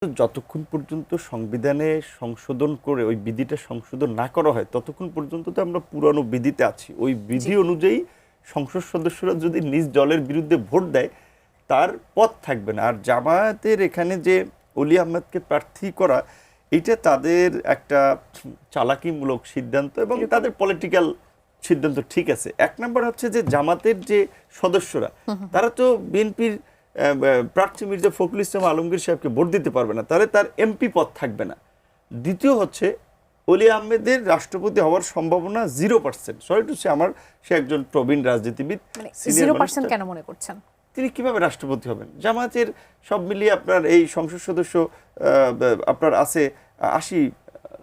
যতক্ষণ পর্যন্ত সংবিধানে সংশোধন করে ওই বিধিটা সংশোধন না করা হয় ততক্ষণ পর্যন্ত তো আমরা পুরানো বিধিতে আছি। ওই বিধি অনুযায়ী সংসদ সদস্যরা যদি নিজ দলের বিরুদ্ধে ভোট দেয় তার পথ থাকবে না। আর জামায়াতের এখানে যে অলি আহমেদকে প্রার্থী করা এটা তাদের একটা চালাকিমূলক সিদ্ধান্ত এবং তাদের পলিটিক্যাল সিদ্ধান্ত, ঠিক আছে। এক নম্বর হচ্ছে যে জামাতের যে সদস্যরা তারা তো বিএনপির প্রার্থী মির্জা ফখরুল ইসলাম আলমগীর সাহেবকে ভোট দিতে পারবে না, তাহলে তার এমপি পদ থাকবে না। দ্বিতীয় হচ্ছে অলি আহমেদের রাষ্ট্রপতি হওয়ার সম্ভাবনা 0%। সরি টু সে, সে একজন প্রবীণ রাজনীতিবিদ। 0% কেন মনে করছেন? তিনি কিভাবে রাষ্ট্রপতি হবেন? জামায়াতের সব মিলিয়ে আপনার এই সংসদ সদস্য আপনার আছে 80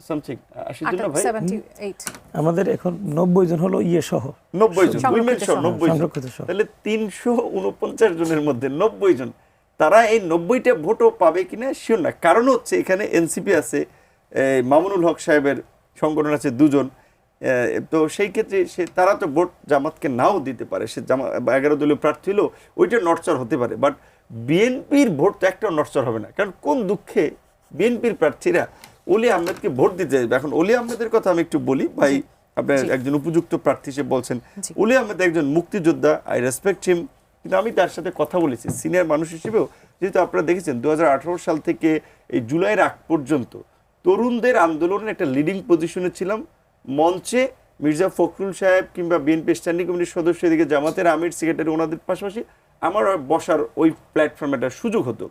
সামথিং, 80 জন না ভাই? আমাদের এখন 90 জন হলো সহ 90 জন, উইমেন সহ 90 জন, তাহলে 349 জনের মধ্যে 90 জন, তারা এই 90টা ভোটও পাবে কিনা শিওর না। কারণ হচ্ছে এখানে এনসিপি আছে, মামুনুল হক সাহেবের সংগঠন আছে 2 জন, তো সেই ক্ষেত্রে তারা তো ভোট জামাতকে নাও দিতে পারে। সে 11 দলীয় প্রার্থী হলেও ওইটা নড়চড় হতে পারে, বাট বিএনপির ভোট তো একটা নড়চড় হবে না। কারণ কোন দুঃখে বিএনপির প্রার্থীরা অলি আহমেদকে ভোট দিতে যাবে। এখন অলি আহমেদের কথা আমি একটু বলি ভাই, আপনার একজন উপযুক্ত প্রার্থী হিসেবে বলছেন। অলি আহমেদ একজন মুক্তিযোদ্ধা, আই রেসপেক্ট হিম, কিন্তু আমি তার সাথে কথা বলেছি সিনিয়র মানুষ হিসেবেও। যেহেতু আপনারা দেখেছেন 2018 সাল থেকে এই জুলাইয়ের আগ পর্যন্ত তরুণদের আন্দোলনের একটা লিডিং পজিশনে ছিলাম। মঞ্চে মির্জা ফখরুল সাহেব কিংবা বিএনপি স্ট্যান্ডিং কমিটির সদস্য, এদিকে জামাতের আমির, সেক্রেটারি, ওনাদের পাশাপাশি আমার বসার ওই প্ল্যাটফর্মে একটা সুযোগ হতো।